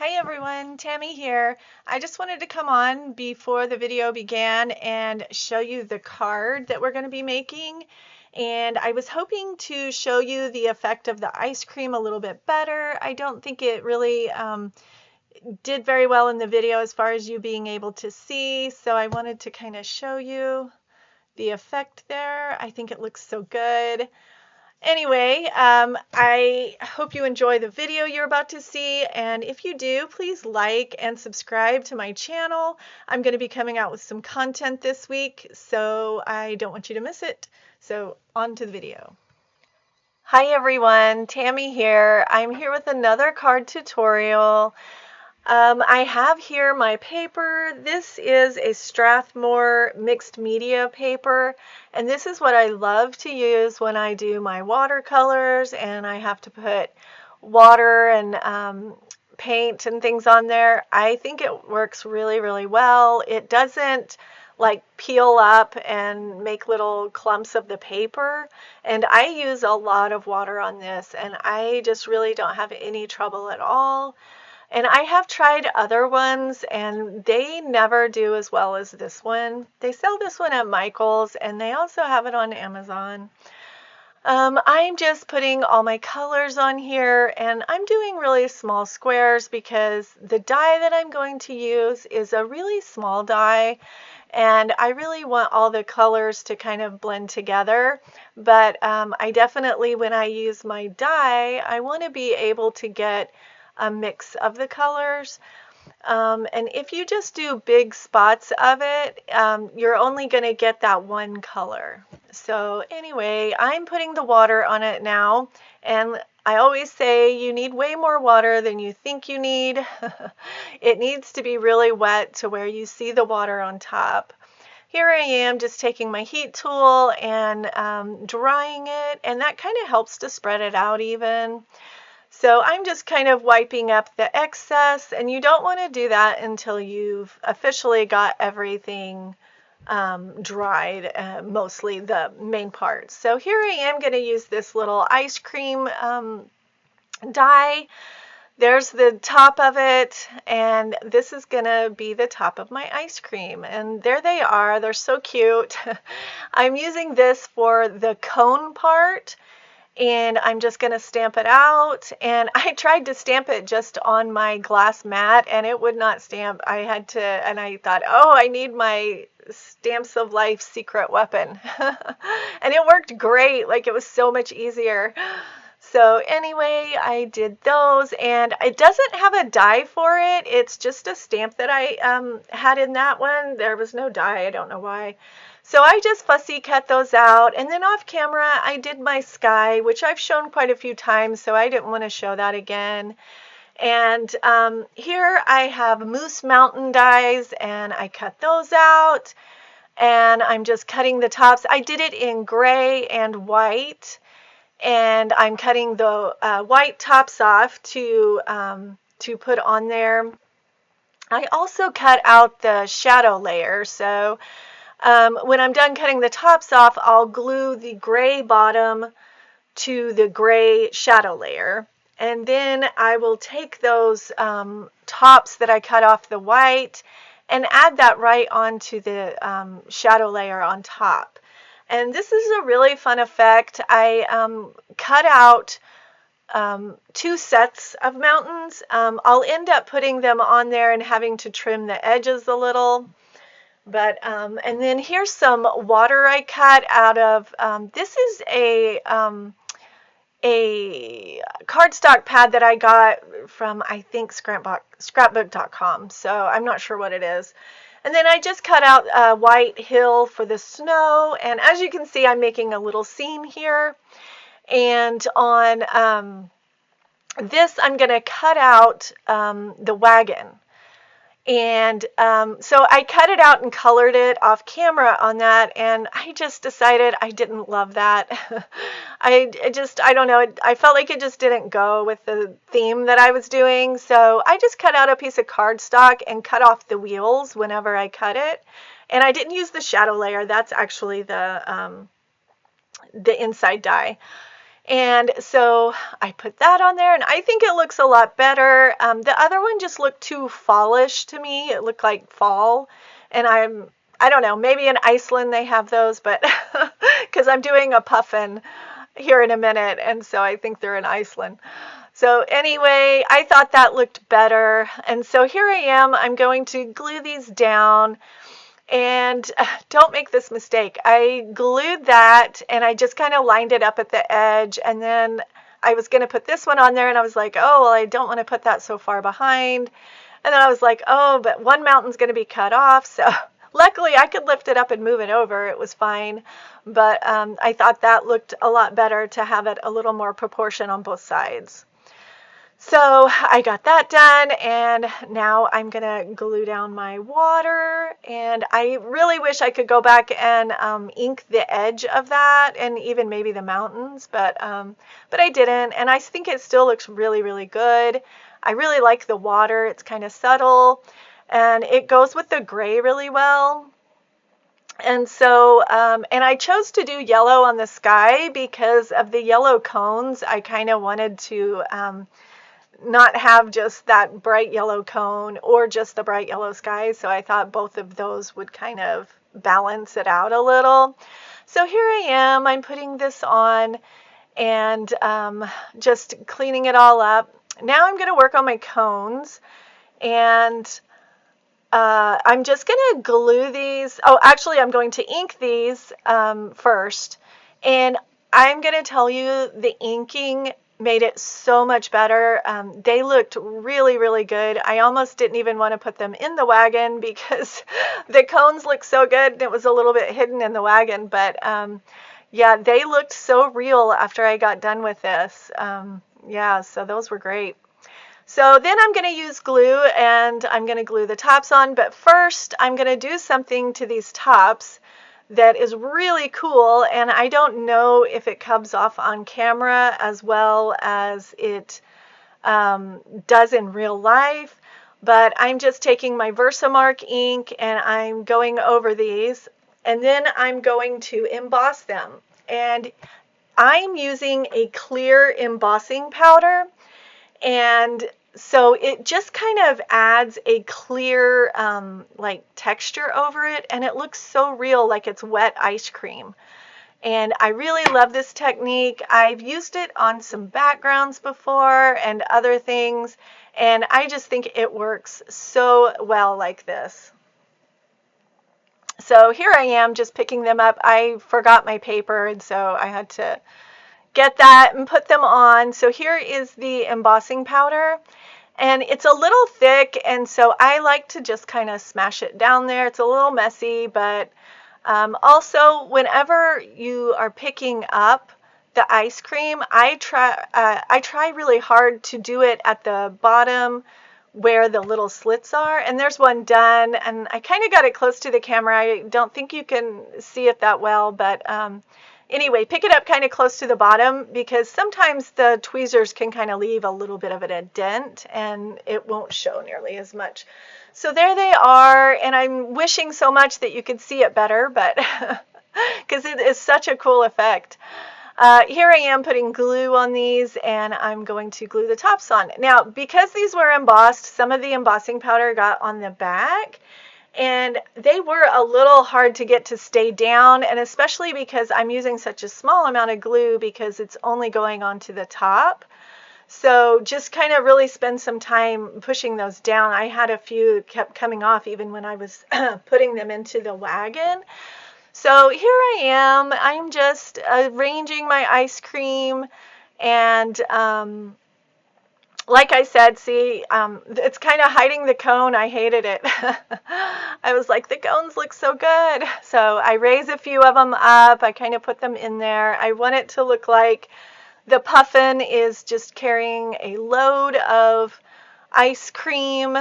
Hi everyone, Tammy here. I just wanted to come on before the video began and show you the card that we're going to be making. And I was hoping to show you the effect of the ice cream a little bit better. I don't think it really did very well in the video as far as you being able to see. So I wanted to kind of show you the effect there. I think it looks so good. Anyway, I hope you enjoy the video you're about to see, and if you do, please like and subscribe to my channel. I'm going to be coming out with some content this week, so I don't want you to miss it. So on to the video. Hi everyone, Tammy here. I'm here with another card tutorial. I have here my paper. This is a Strathmore mixed media paper, and this is what I love to use when I do my watercolors and I have to put water and paint and things on there. I think it works really well. It doesn't like peel up and make little clumps of the paper, and I use a lot of water on this, and I just really don't have any trouble at all. And I have tried other ones and they never do as well as this one. They sell this one at Michael's and they also have it on Amazon. I'm just putting all my colors on here and I'm doing really small squares because the die that I'm going to use is a really small die and I really want all the colors to kind of blend together. But I definitely, when I use my die, I want to be able to get a mix of the colors. And if you just do big spots of it, you're only going to get that one color. So anyway, I'm putting the water on it now, and I always say you need way more water than you think you need. It needs to be really wet to where you see the water on top. Here I am just taking my heat tool and drying it, and that kind of helps to spread it out even. So I'm just kind of wiping up the excess, and you don't want to do that until you've officially got everything dried, mostly the main parts. So here I am going to use this little ice cream die. There's the top of it, and this is going to be the top of my ice cream. And there they are. They're so cute. I'm using this for the cone part. And I'm just going to stamp it out, and I tried to stamp it just on my glass mat and it would not stamp. I had to, and I thought, oh, I need my Stamps of Life secret weapon. And it worked great. Like, it was so much easier. So anyway, I did those, and it doesn't have a die for it. It's just a stamp that I had in that one. There was no die. I don't know why. So I just fussy cut those out, and then off camera I did my sky, which I've shown quite a few times, so I didn't want to show that again. And here I have Moose Mountain dies, and I cut those out, and I'm just cutting the tops. I did it in gray and white, and I'm cutting the white tops off to put on there. I also cut out the shadow layer, so when I'm done cutting the tops off, I'll glue the gray bottom to the gray shadow layer. And then I will take those tops that I cut off the white and add that right onto the shadow layer on top. And this is a really fun effect. I cut out 2 sets of mountains. I'll end up putting them on there and having to trim the edges a little. But and then here's some water I cut out of, this is a cardstock pad that I got from, I think, scrapbook.com, so I'm not sure what it is. And then I just cut out a white hill for the snow, and as you can see, I'm making a little scene here. And on this, I'm going to cut out the wagon. And so I cut it out and colored it off camera on that, and I just decided I didn't love that. I don't know, I felt like it just didn't go with the theme that I was doing, so I just cut out a piece of cardstock and cut off the wheels whenever I cut it. And I didn't use the shadow layer, that's actually the inside die. And so I put that on there, and I think it looks a lot better. The other one just looked too fallish to me. It looked like fall, and I don't know, maybe in Iceland they have those, but because I'm doing a puffin here in a minute, and so I think they're in Iceland. So anyway, I thought that looked better, and so here I am. I'm going to glue these down. And don't make this mistake. I glued that and I just kind of lined it up at the edge, and then I was going to put this one on there, and I was like, oh, well, I don't want to put that so far behind. And then I was like, oh, but one mountain's going to be cut off. So luckily I could lift it up and move it over. It was fine. But I thought that looked a lot better to have it a little more proportion on both sides. So I got that done, and now I'm going to glue down my water, and I really wish I could go back and ink the edge of that and even maybe the mountains, but I didn't, and I think it still looks really, really good. I really like the water. It's kind of subtle, and it goes with the gray really well. And so, and I chose to do yellow on the sky because of the yellow cones. I kind of wanted to not have just that bright yellow cone or just the bright yellow sky. So I thought both of those would kind of balance it out a little. So here I am, I'm putting this on and just cleaning it all up. Now I'm going to work on my cones, and I'm just going to glue these. Oh, actually, I'm going to ink these first. And I'm going to tell you, the inking made it so much better. They looked really, really good. I almost didn't even want to put them in the wagon because the cones looked so good, and it was a little bit hidden in the wagon. But yeah, they looked so real after I got done with this. Yeah, so those were great. So then I'm going to use glue, and I'm going to glue the tops on. But first, I'm going to do something to these tops that is really cool, and I don't know if it comes off on camera as well as it does in real life, but I'm just taking my Versamark ink and I'm going over these, and then I'm going to emboss them. And I'm using a clear embossing powder, and so it just kind of adds a clear like texture over it, and it looks so real, like it's wet ice cream. And I really love this technique. I've used it on some backgrounds before and other things, and I just think it works so well like this. So here I am just picking them up. I forgot my paper, and so I had to get that and put them on. So here is the embossing powder, and it's a little thick, and so I like to just kind of smash it down there. It's a little messy, but also whenever you are picking up the ice cream, I try really hard to do it at the bottom where the little slits are, and there's one done, and I kind of got it close to the camera. I don't think you can see it that well, but anyway, pick it up kind of close to the bottom, because sometimes the tweezers can kind of leave a little bit of a dent and it won't show nearly as much. So there they are, and I'm wishing so much that you could see it better, but because it is such a cool effect. Here I am putting glue on these, and I'm going to glue the tops on. Now, because these were embossed, some of the embossing powder got on the back, and they were a little hard to get to stay down, and especially because I'm using such a small amount of glue because it's only going onto the top. So just kind of really spend some time pushing those down. I had a few kept coming off even when I was putting them into the wagon. So here I am. I'm just arranging my ice cream, and like I said, see, it's kind of hiding the cone. I hated it. I was like, the cones look so good. So I raise a few of them up. I kind of put them in there. I want it to look like the puffin is just carrying a load of ice cream.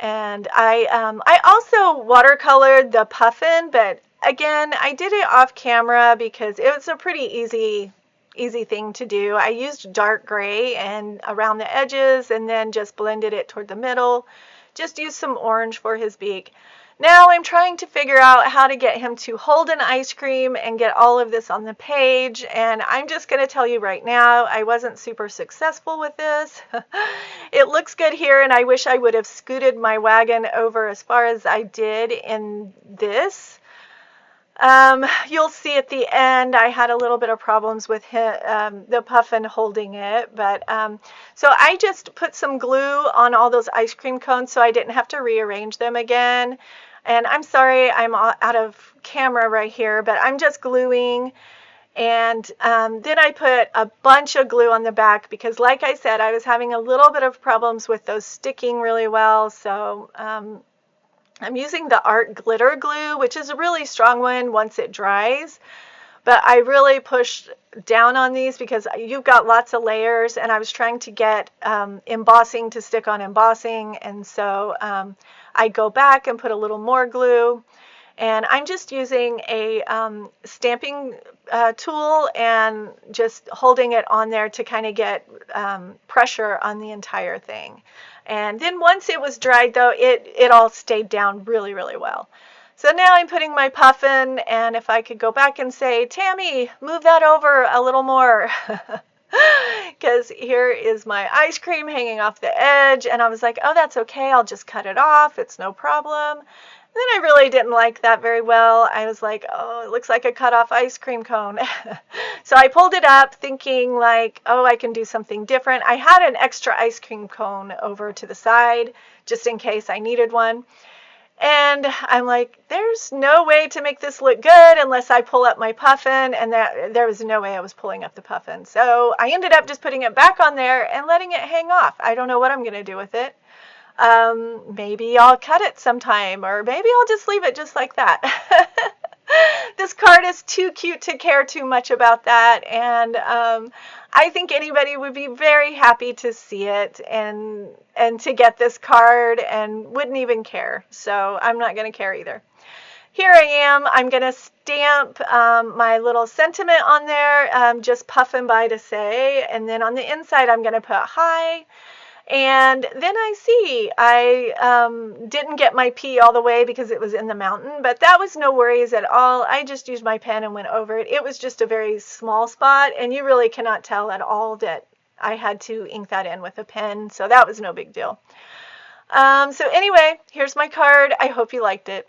And I also watercolored the puffin, but again, I did it off camera because it was a pretty easy thing to do. I used dark gray and around the edges, and then just blended it toward the middle. Just used some orange for his beak. Now I'm trying to figure out how to get him to hold an ice cream and get all of this on the page. And I'm just going to tell you right now, I wasn't super successful with this. It looks good here, and I wish I would have scooted my wagon over as far as I did in this. You'll see at the end I had a little bit of problems with the puffin holding it, but so I just put some glue on all those ice cream cones so I didn't have to rearrange them again. And I'm sorry I'm out of camera right here, but I'm just gluing. And then I put a bunch of glue on the back because, like I said, I was having a little bit of problems with those sticking really well. So I'm using the Art Glitter Glue, which is a really strong one once it dries. But I really pushed down on these because you've got lots of layers, and I was trying to get embossing to stick on embossing. And so I go back and put a little more glue. And I'm just using a stamping tool and just holding it on there to kind of get pressure on the entire thing. And then once it was dried, though, it all stayed down really, really well. So now I'm putting my puffin, and if I could go back and say, Tammy, move that over a little more. Because here is my ice cream hanging off the edge, and I was like, oh, that's okay, I'll just cut it off, it's no problem. Then I really didn't like that very well. I was like, oh, it looks like a cut off ice cream cone. So I pulled it up thinking like, oh, I can do something different. I had an extra ice cream cone over to the side just in case I needed one. And I'm like, there's no way to make this look good unless I pull up my puffin, and there was no way I was pulling up the puffin. So I ended up just putting it back on there and letting it hang off. I don't know what I'm going to do with it. Maybe I'll cut it sometime, or maybe I'll just leave it just like that. This card is too cute to care too much about that, and I think anybody would be very happy to see it and to get this card and wouldn't even care. So I'm not going to care either. Here I am. I'm going to stamp my little sentiment on there, just puffin by to say, and then on the inside I'm going to put hi. And then I see I didn't get my P all the way because it was in the mountain, but that was no worries at all. I just used my pen and went over it. It was just a very small spot, and you really cannot tell at all that I had to ink that in with a pen, so that was no big deal. So anyway, here's my card. I hope you liked it.